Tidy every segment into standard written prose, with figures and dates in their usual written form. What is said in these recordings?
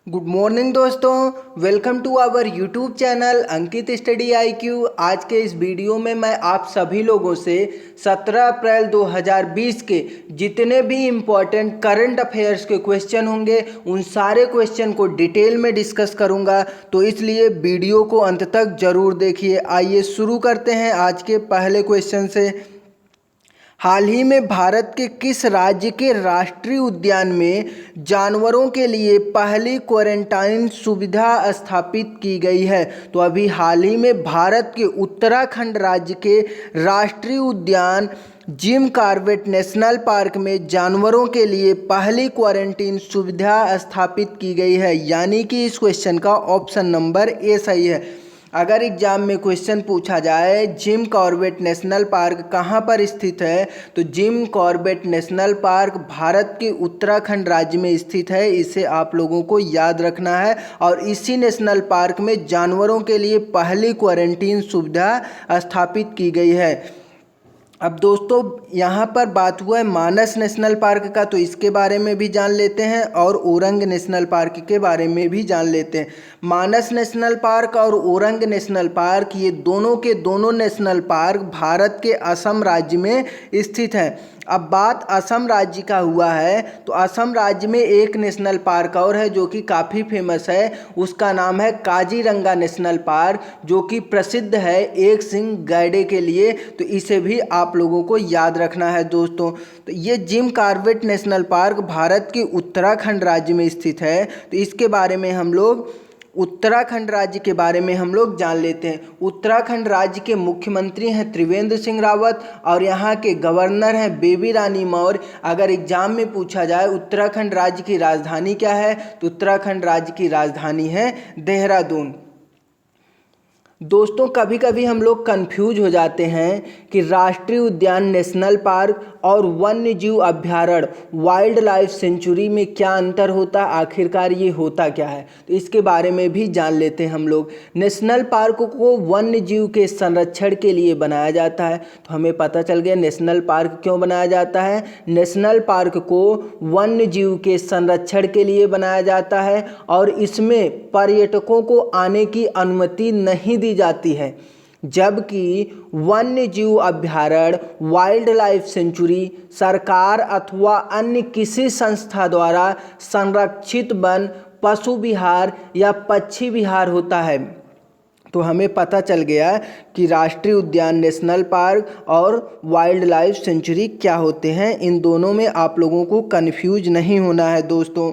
Good morning दोस्तों, welcome to our YouTube channel Ankit study IQ। आज के इस वीडियो में मैं आप सभी लोगों से 17 अप्रैल 2020 के जितने भी इम्पोर्टेंट करंट अफेयर्स के क्वेश्चन होंगे उन सारे क्वेश्चन को डिटेल में डिस्कस करूंगा, तो इसलिए वीडियो को अंत तक ज़रूर देखिए। आइए शुरू करते हैं आज के पहले क्वेश्चन से। हाल ही में भारत के किस राज्य के राष्ट्रीय उद्यान में जानवरों के लिए पहली क्वारंटाइन सुविधा स्थापित की गई है? तो अभी हाल ही में भारत के उत्तराखंड राज्य के राष्ट्रीय उद्यान जिम कॉर्बेट नेशनल पार्क में जानवरों के लिए पहली क्वारंटीन सुविधा स्थापित की गई है, यानी कि इस क्वेश्चन का ऑप्शन नंबर ए सही है। अगर एग्जाम में क्वेश्चन पूछा जाए जिम कॉर्बेट नेशनल पार्क कहाँ पर स्थित है, तो Jim Corbett national park Bharat के उत्तराखंड राज्य में स्थित है। इसे आप लोगों को याद रखना है। और इसी नेशनल पार्क में जानवरों के लिए पहली क्वारंटीन सुविधा स्थापित की गई है। अब दोस्तों यहाँ पर बात हुआ है मानस नेशनल पार्क का, तो इसके बारे में भी जान लेते हैं और ओरंग नेशनल पार्क के बारे में भी जान लेते हैं। मानस नेशनल पार्क और ओरंग नेशनल पार्क ये दोनों के दोनों नेशनल पार्क भारत के असम राज्य में स्थित हैं। अब बात असम राज्य का हुआ है, तो असम राज्य में एक नेशनल पार्क और है जो कि काफ़ी फेमस है। उसका नाम है काजीरंगा नेशनल पार्क, जो कि प्रसिद्ध है एक सिंह गैंडे के लिए। तो इसे भी आप लोगों को याद रखना है दोस्तों। तो ये Jim Corbett national park Bharat के उत्तराखंड राज्य में स्थित है। तो इसके बारे में हम लोग उत्तराखंड राज्य के बारे में हम लोग जान लेते हैं। उत्तराखंड राज्य के मुख्यमंत्री हैं त्रिवेंद्र सिंह रावत और यहाँ के गवर्नर हैं बेबी रानी मौर्य। अगर एग्जाम में पूछा जाए उत्तराखंड राज्य की राजधानी क्या है, तो उत्तराखंड राज्य की राजधानी है देहरादून। दोस्तों कभी कभी हम लोग कंफ्यूज हो जाते हैं कि राष्ट्रीय उद्यान नेशनल पार्क और वन्य जीव अभ्यारण्य वाइल्ड लाइफ सेंचुरी में क्या अंतर होता है, आखिरकार ये होता क्या है, तो इसके बारे में भी जान लेते हैं हम लोग। नेशनल पार्क को वन्य जीव के संरक्षण के लिए बनाया जाता है, तो हमें पता चल गया नेशनल पार्क क्यों बनाया जाता है। नेशनल पार्क को वन्य जीव के संरक्षण के लिए बनाया जाता है और इसमें पर्यटकों को आने की अनुमति नहीं दी जाती है, जबकि वन्य जीव अभ्यारण्य वाइल्ड लाइफ सेंचुरी सरकार अथवा अन्य किसी संस्था द्वारा संरक्षित वन, पशु विहार या पक्षी विहार होता है। तो हमें पता चल गया कि राष्ट्रीय उद्यान नेशनल पार्क और वाइल्ड लाइफ सेंचुरी क्या होते हैं। इन दोनों में आप लोगों को कन्फ्यूज नहीं होना है दोस्तों।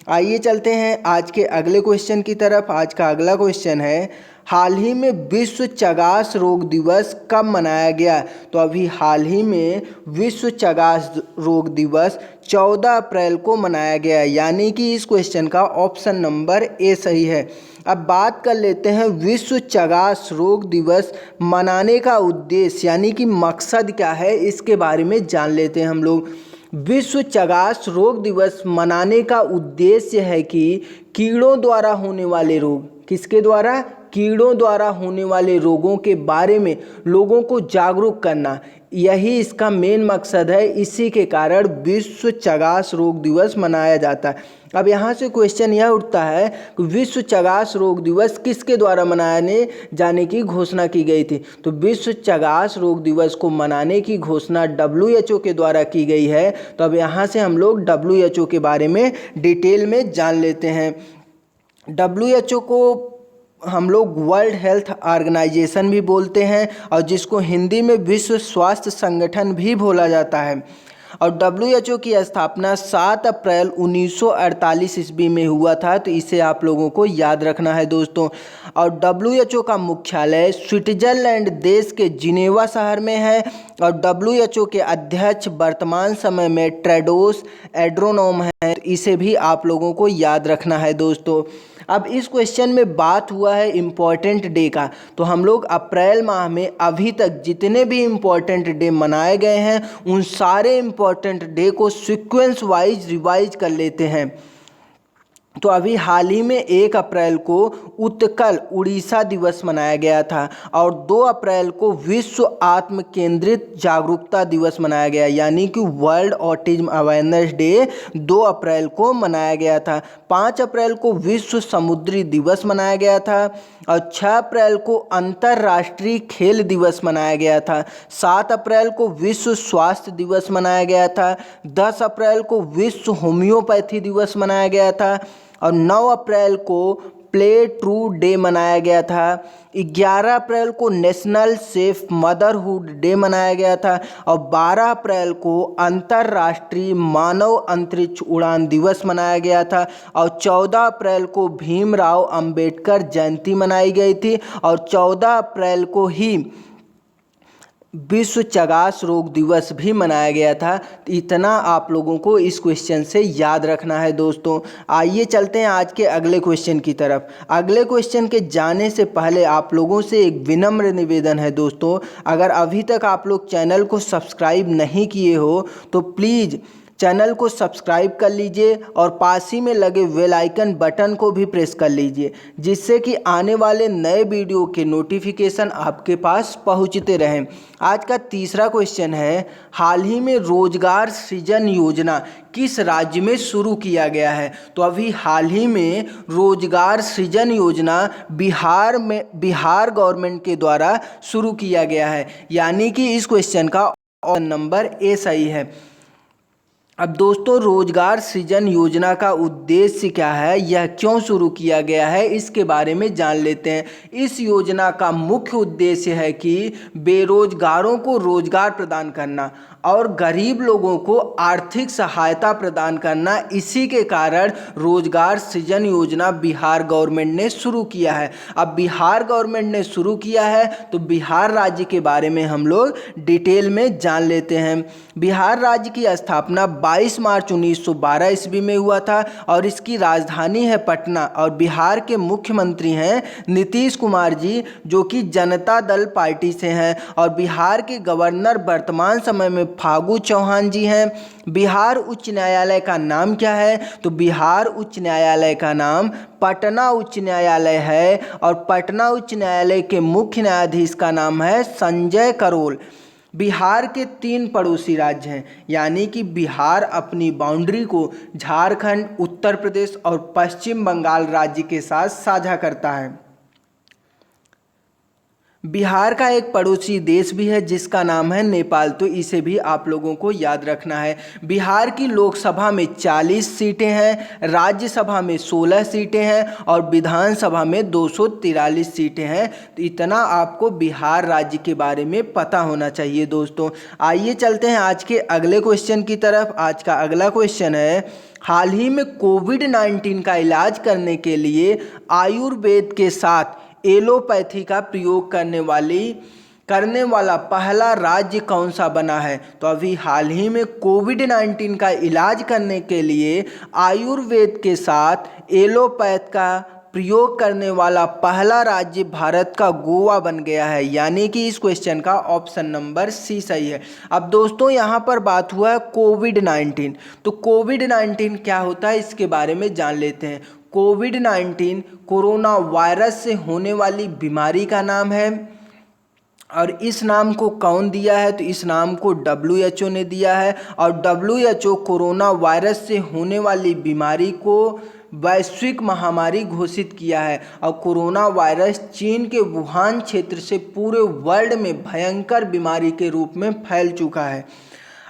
आइए चलते हैं आज के अगले क्वेश्चन की तरफ। आज का अगला क्वेश्चन है हाल ही में विश्व चगास रोग दिवस कब मनाया गया? तो अभी हाल ही में विश्व चगास रोग दिवस 14 अप्रैल को मनाया गया, यानी कि इस क्वेश्चन का ऑप्शन नंबर ए सही है। अब बात कर लेते हैं विश्व चगास रोग दिवस मनाने का उद्देश्य यानी कि मकसद क्या है, इसके बारे में जान लेते हैं हम लोग। विश्व चगास रोग दिवस मनाने का उद्देश्य है कि कीड़ों द्वारा होने वाले रोग, किसके द्वारा? कीड़ों द्वारा होने वाले रोगों के बारे में लोगों को जागरूक करना, यही इसका मेन मकसद है। इसी के कारण विश्व चगास रोग दिवस मनाया जाता है। अब यहाँ से क्वेश्चन यह उठता है कि विश्व चगास रोग दिवस किसके द्वारा मनाने जाने की घोषणा की गई थी? तो विश्व चगास रोग दिवस को मनाने की घोषणा WHO के द्वारा की गई है। तो अब यहाँ से हम लोग WHO के बारे में डिटेल में जान लेते हैं। WHO को हम लोग वर्ल्ड हेल्थ ऑर्गेनाइजेशन भी बोलते हैं और जिसको हिंदी में विश्व स्वास्थ्य संगठन भी बोला जाता है। और WHO की स्थापना 7 अप्रैल 1948 ईस्वी में हुआ था, तो इसे आप लोगों को याद रखना है दोस्तों। और WHO का मुख्यालय स्विट्जरलैंड देश के जिनेवा शहर में है और WHO के अध्यक्ष वर्तमान समय में टेड्रोस एड्नोम हैं, तो इसे भी आप लोगों को याद रखना है दोस्तों। अब इस क्वेश्चन में बात हुआ है इम्पॉर्टेंट डे का, तो हम लोग अप्रैल माह में अभी तक जितने भी इम्पॉर्टेंट डे मनाए गए हैं उन सारे इम्पॉर्टेंट डे को सीक्वेंस वाइज रिवाइज कर लेते हैं। तो अभी हाल ही में 1 अप्रैल को उत्कल उड़ीसा दिवस मनाया गया था और 2 अप्रैल को विश्व आत्म केंद्रित जागरूकता दिवस मनाया गया, यानी कि वर्ल्ड ऑटिज्म अवेयरनेस डे 2 अप्रैल को मनाया गया था। 5 अप्रैल को विश्व समुद्री दिवस मनाया गया था और 6 अप्रैल को अंतर्राष्ट्रीय खेल दिवस मनाया गया था। 7 अप्रैल को विश्व स्वास्थ्य दिवस मनाया गया था। 10 अप्रैल को विश्व होम्योपैथी दिवस मनाया गया था और 9 अप्रैल को प्ले ट्रू डे मनाया गया था। 11 अप्रैल को नेशनल सेफ मदरहुड डे मनाया गया था और 12 अप्रैल को अंतर्राष्ट्रीय मानव अंतरिक्ष उड़ान दिवस मनाया गया था और 14 अप्रैल को भीमराव अंबेडकर जयंती मनाई गई थी और 14 अप्रैल को ही विश्व चगास रोग दिवस भी मनाया गया था। इतना आप लोगों को इस क्वेश्चन से याद रखना है दोस्तों। आइए चलते हैं आज के अगले क्वेश्चन की तरफ। अगले क्वेश्चन के जाने से पहले आप लोगों से एक विनम्र निवेदन है दोस्तों, अगर अभी तक आप लोग चैनल को सब्सक्राइब नहीं किए हो तो प्लीज़ चैनल को सब्सक्राइब कर लीजिए और पास ही में लगे बेल आइकन बटन को भी प्रेस कर लीजिए, जिससे कि आने वाले नए वीडियो के नोटिफिकेशन आपके पास पहुंचते रहें। आज का तीसरा क्वेश्चन है, हाल ही में रोजगार सृजन योजना किस राज्य में शुरू किया गया है? तो अभी हाल ही में रोजगार सृजन योजना बिहार गवर्नमेंट के द्वारा शुरू किया गया है, यानी कि इस क्वेश्चन का ऑप्शन नंबर ए सही है। अब दोस्तों, रोजगार सृजन योजना का उद्देश्य क्या है, यह क्यों शुरू किया गया है, इसके बारे में जान लेते हैं। इस योजना का मुख्य उद्देश्य है कि बेरोजगारों को रोजगार प्रदान करना और गरीब लोगों को आर्थिक सहायता प्रदान करना। इसी के कारण रोजगार सृजन योजना बिहार गवर्नमेंट ने शुरू किया है। अब बिहार गवर्नमेंट ने शुरू किया है तो बिहार राज्य के बारे में हम लोग डिटेल में जान लेते हैं। बिहार राज्य की स्थापना 22 मार्च 1912 ईस्वी में हुआ था और इसकी राजधानी है पटना और बिहार के मुख्यमंत्री हैं नीतीश कुमार जी, जो कि जनता दल पार्टी से हैं और बिहार के गवर्नर वर्तमान समय में फागू चौहान जी हैं। बिहार उच्च न्यायालय का नाम क्या है? तो बिहार उच्च न्यायालय का नाम पटना उच्च न्यायालय है और पटना उच्च न्यायालय के मुख्य न्यायाधीश का नाम है संजय करोल। बिहार के 3 पड़ोसी राज्य हैं, यानी कि बिहार अपनी बाउंड्री को झारखंड, उत्तर प्रदेश और पश्चिम बंगाल राज्य के साथ साझा करता है। बिहार का एक पड़ोसी देश भी है जिसका नाम है नेपाल, तो इसे भी आप लोगों को याद रखना है। बिहार की लोकसभा में 40 सीटें हैं, राज्यसभा में 16 सीटें हैं और विधानसभा में 243 सीटें हैं। तो इतना आपको बिहार राज्य के बारे में पता होना चाहिए दोस्तों। आइए चलते हैं आज के अगले क्वेश्चन की तरफ। आज का अगला क्वेश्चन है, हाल ही में कोविड-19 का इलाज करने के लिए आयुर्वेद के साथ एलोपैथी का प्रयोग करने वाला पहला राज्य कौन सा बना है? तो अभी हाल ही में कोविड-19 का इलाज करने के लिए आयुर्वेद के साथ एलोपैथ का प्रयोग करने वाला पहला राज्य भारत का गोवा बन गया है, यानी कि इस क्वेश्चन का ऑप्शन नंबर सी सही है। अब दोस्तों, यहाँ पर बात हुआ है कोविड-19, तो कोविड-19 क्या होता है इसके बारे में जान लेते हैं। कोविड-19 कोरोना वायरस से होने वाली बीमारी का नाम है और इस नाम को कौन दिया है? तो इस नाम को WHO ने दिया है और WHO कोरोना वायरस से होने वाली बीमारी को वैश्विक महामारी घोषित किया है और कोरोना वायरस चीन के वुहान क्षेत्र से पूरे वर्ल्ड में भयंकर बीमारी के रूप में फैल चुका है।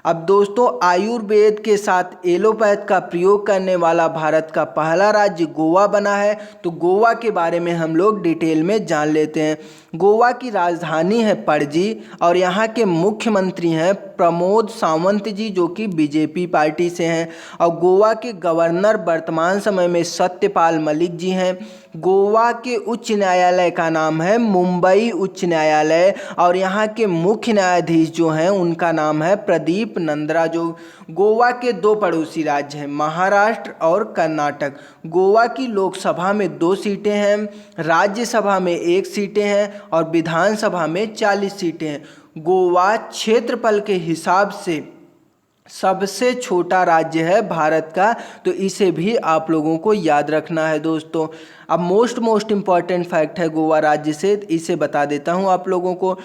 अब दोस्तों, आयुर्वेद के साथ एलोपैथ का प्रयोग करने वाला भारत का पहला राज्य गोवा बना है, तो गोवा के बारे में हम लोग डिटेल में जान लेते हैं। गोवा की राजधानी है पणजी और यहाँ के मुख्यमंत्री हैं प्रमोद सावंत जी, जो कि बीजेपी पार्टी से हैं और गोवा के गवर्नर वर्तमान समय में सत्यपाल मलिक जी हैं। गोवा के उच्च न्यायालय का नाम है मुंबई उच्च न्यायालय और यहाँ के मुख्य न्यायाधीश जो हैं उनका नाम है प्रदीप नंद्रा। जो गोवा के 2 पड़ोसी राज्य हैं महाराष्ट्र और कर्नाटक। गोवा की लोकसभा में 2 सीटें हैं, राज्यसभा में 1 सीटें हैं और विधानसभा में 40 सीटें हैं। गोवा क्षेत्रफल के हिसाब से सबसे छोटा राज्य है भारत का, तो इसे भी आप लोगों को याद रखना है दोस्तों। अब मोस्ट इम्पॉर्टेंट फैक्ट है गोवा राज्य से, इसे बता देता हूँ आप लोगों को।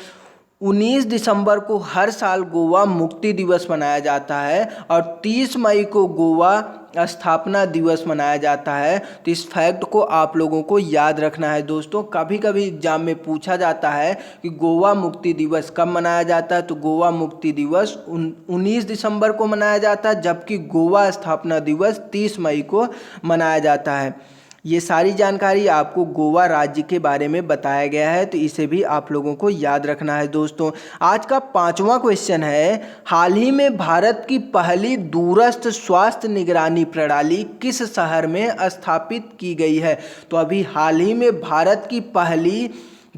19 दिसंबर को हर साल गोवा मुक्ति दिवस मनाया जाता है और 30 मई को गोवा स्थापना दिवस मनाया जाता है। तो इस फैक्ट को आप लोगों को याद रखना है दोस्तों। कभी कभी एग्जाम में पूछा जाता है कि गोवा मुक्ति दिवस कब मनाया जाता है, तो गोवा मुक्ति दिवस 19 दिसंबर को मनाया जाता है, जबकि गोवा स्थापना दिवस 30 मई को मनाया जाता है। ये सारी जानकारी आपको गोवा राज्य के बारे में बताया गया है, तो इसे भी आप लोगों को याद रखना है दोस्तों। आज का 5वां क्वेश्चन है, हाल ही में भारत की पहली दूरस्थ स्वास्थ्य निगरानी प्रणाली किस शहर में स्थापित की गई है? तो अभी हाल ही में भारत की पहली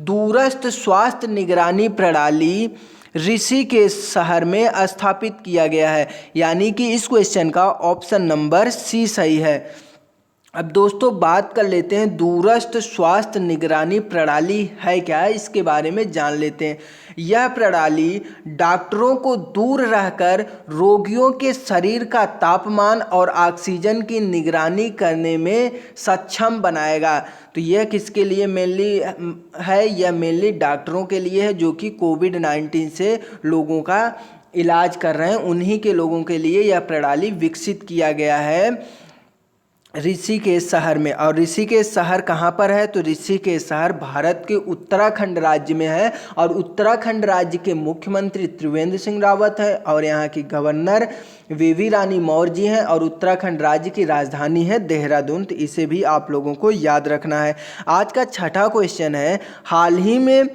दूरस्थ स्वास्थ्य निगरानी प्रणाली ऋषिकेश शहर में स्थापित किया गया है, यानी कि इस क्वेश्चन का ऑप्शन नंबर सी सही है। अब दोस्तों बात कर लेते हैं दूरस्थ स्वास्थ्य निगरानी प्रणाली है क्या, इसके बारे में जान लेते हैं। यह प्रणाली डॉक्टरों को दूर रहकर रोगियों के शरीर का तापमान और ऑक्सीजन की निगरानी करने में सक्षम बनाएगा। तो यह किसके लिए मेनली है? यह मेनली डॉक्टरों के लिए है जो कि कोविड-19 से लोगों का इलाज कर रहे हैं, उन्हीं के लोगों के लिए यह प्रणाली विकसित किया गया है ऋषिकेश शहर में। और ऋषिकेश शहर कहाँ पर है? तो ऋषिकेश शहर भारत के उत्तराखंड राज्य में है और उत्तराखंड राज्य के मुख्यमंत्री त्रिवेंद्र सिंह रावत है और यहाँ की गवर्नर बेबी रानी मौर्य जी हैं और उत्तराखंड राज्य की राजधानी है देहरादून। तो इसे भी आप लोगों को याद रखना है। आज का 6वां क्वेश्चन है, हाल ही में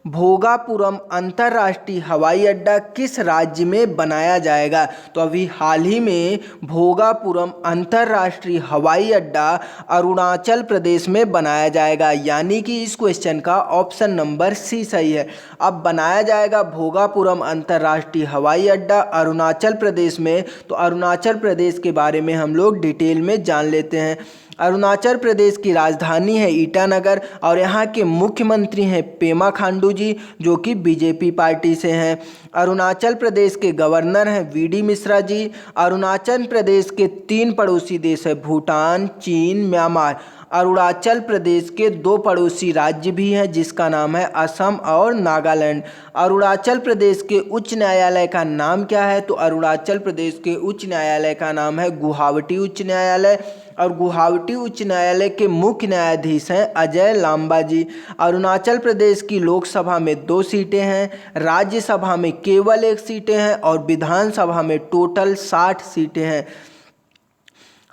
भोगापुरम अंतर्राष्ट्रीय हवाई अड्डा किस राज्य में बनाया जाएगा? तो अभी हाल ही में भोगापुरम अंतर्राष्ट्रीय हवाई अड्डा अरुणाचल प्रदेश में बनाया जाएगा, यानी कि इस क्वेश्चन का ऑप्शन नंबर सी सही है। अब बनाया जाएगा भोगापुरम अंतर्राष्ट्रीय हवाई अड्डा अरुणाचल प्रदेश में, तो अरुणाचल प्रदेश के बारे में हम लोग डिटेल में जान लेते हैं। अरुणाचल प्रदेश की राजधानी है ईटानगर और यहाँ के मुख्यमंत्री हैं पेमा खांडू जी जो कि बीजेपी पार्टी से हैं। अरुणाचल प्रदेश के गवर्नर हैं वीडी मिश्रा जी। अरुणाचल प्रदेश के 3 पड़ोसी देश हैं भूटान, चीन, म्यांमार। अरुणाचल प्रदेश के 2 पड़ोसी राज्य भी हैं जिसका नाम है असम और नागालैंड। अरुणाचल प्रदेश के उच्च न्यायालय का नाम क्या है? तो अरुणाचल प्रदेश के उच्च न्यायालय का नाम है गुवाहाटी उच्च न्यायालय और गुवाहाटी उच्च न्यायालय के मुख्य न्यायाधीश हैं अजय लांबा जी। अरुणाचल प्रदेश की लोकसभा में 2 सीटें हैं, राज्यसभा में केवल 1 सीटें हैं और विधानसभा में टोटल 60 सीटें हैं।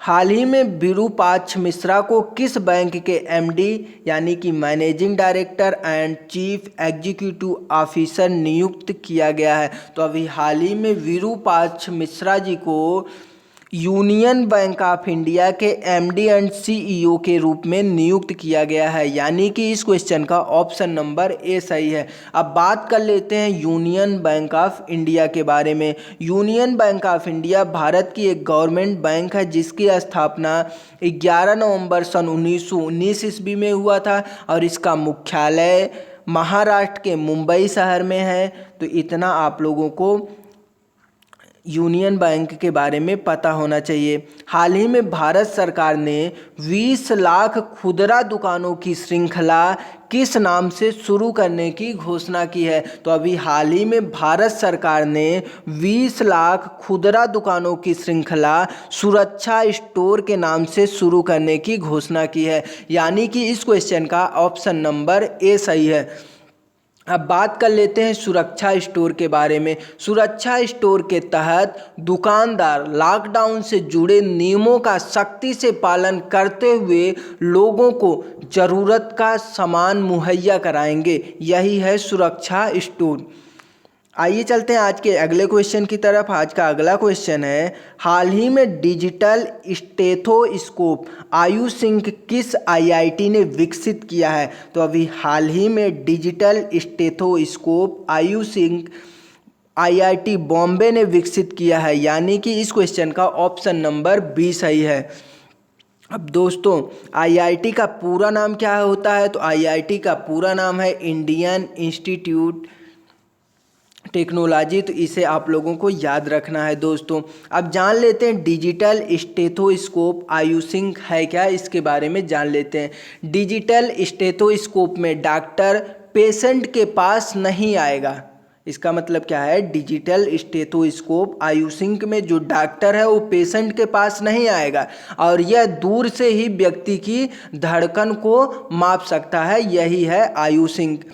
हाल ही में विरूपाक्ष मिश्रा को किस बैंक के एमडी यानी कि managing director and chief executive officer नियुक्त किया गया है? तो अभी हाल ही में विरूपाक्ष मिश्रा जी को यूनियन बैंक ऑफ इंडिया के एमडी एंड सीईओ के रूप में नियुक्त किया गया है, यानी कि इस क्वेश्चन का ऑप्शन नंबर ए सही है। अब बात कर लेते हैं यूनियन बैंक ऑफ इंडिया के बारे में। Union bank of India Bharat की एक गवर्नमेंट बैंक है जिसकी स्थापना 11 नवंबर सन 1919 ईस्वी में हुआ था और इसका मुख्यालय महाराष्ट्र के मुंबई शहर में है। तो इतना आप लोगों को यूनियन बैंक के बारे में पता होना चाहिए। हाल ही में भारत सरकार ने 20 लाख खुदरा दुकानों की श्रृंखला किस नाम से शुरू करने की घोषणा की है? तो अभी हाल ही में भारत सरकार ने 20 लाख खुदरा दुकानों की श्रृंखला सुरक्षा स्टोर के नाम से शुरू करने की घोषणा की है, यानी कि इस क्वेश्चन का ऑप्शन नंबर ए सही है। अब बात कर लेते हैं सुरक्षा स्टोर के बारे में। सुरक्षा स्टोर के तहत दुकानदार लॉकडाउन से जुड़े नियमों का सख्ती से पालन करते हुए लोगों को ज़रूरत का सामान मुहैया कराएंगे, यही है सुरक्षा स्टोर। आइए चलते हैं आज के अगले क्वेश्चन की तरफ। आज का अगला क्वेश्चन है, हाल ही में डिजिटल स्टेथोस्कोप आयु सिंक किस आईआईटी ने विकसित किया है? तो अभी हाल ही में डिजिटल स्टेथोस्कोप आयु सिंक आईआईटी बॉम्बे ने विकसित किया है, यानी कि इस क्वेश्चन का ऑप्शन नंबर बी सही है। अब दोस्तों आईआईटी का पूरा नाम क्या होता है? तो आईआईटी का पूरा नाम है इंडियन इंस्टीट्यूट टेक्नोलॉजी, तो इसे आप लोगों को याद रखना है दोस्तों। अब जान लेते हैं डिजिटल स्टेथोस्कोप आयुसिंक है क्या, इसके बारे में जान लेते हैं। डिजिटल स्टेथोस्कोप में डॉक्टर पेशेंट के पास नहीं आएगा। इसका मतलब क्या है, डिजिटल स्टेथोस्कोप आयुसिंक में जो डॉक्टर है वो पेशेंट के पास नहीं आएगा और यह दूर से ही व्यक्ति की धड़कन को माप सकता है, यही है आयुसिंक।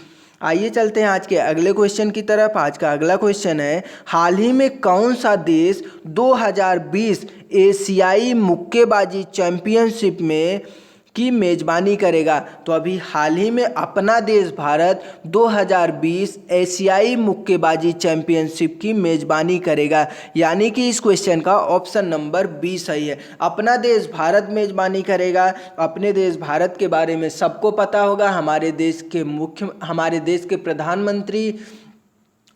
आइए चलते हैं आज के अगले क्वेश्चन की तरफ। आज का अगला क्वेश्चन है, हाल ही में कौन सा देश 2020 एशियाई मुक्केबाजी चैंपियनशिप में की मेज़बानी करेगा? तो अभी हाल ही में अपना देश भारत 2020 एशियाई मुक्केबाजी चैंपियनशिप की मेज़बानी करेगा, यानी कि इस क्वेश्चन का ऑप्शन नंबर बी सही है। अपना देश भारत मेज़बानी करेगा। अपने देश भारत के बारे में सबको पता होगा, हमारे देश के प्रधानमंत्री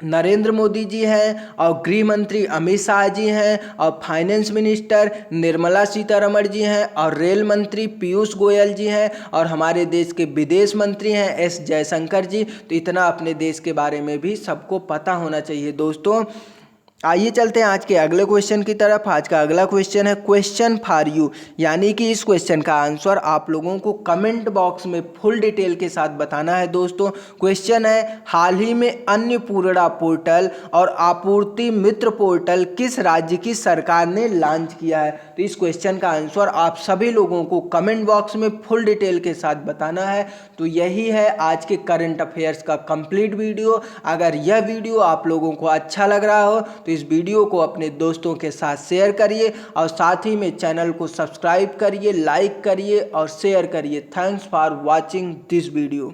नरेंद्र मोदी जी हैं और गृह मंत्री अमित शाह जी हैं और फाइनेंस मिनिस्टर निर्मला सीतारमण जी हैं और रेल मंत्री पीयूष गोयल जी हैं और हमारे देश के विदेश मंत्री हैं एस जयशंकर जी। तो इतना अपने देश के बारे में भी सबको पता होना चाहिए दोस्तों। आइए चलते हैं आज के अगले क्वेश्चन की तरफ। आज का अगला क्वेश्चन है क्वेश्चन फॉर यू, यानी कि इस क्वेश्चन का आंसर आप लोगों को कमेंट बॉक्स में फुल डिटेल के साथ बताना है दोस्तों। क्वेश्चन है, हाल ही में अन्नपूर्णा पोर्टल और आपूर्ति मित्र पोर्टल किस राज्य की सरकार ने लॉन्च किया है? तो इस क्वेश्चन का आंसर आप सभी लोगों को कमेंट बॉक्स में फुल डिटेल के साथ बताना है। तो यही है आज के करंट अफेयर्स का कंप्लीट वीडियो। अगर यह वीडियो आप लोगों को अच्छा लग रहा हो तो इस वीडियो को अपने दोस्तों के साथ शेयर करिए और साथ ही में चैनल को सब्सक्राइब करिए, लाइक करिए और शेयर करिए। Thanks for watching this video.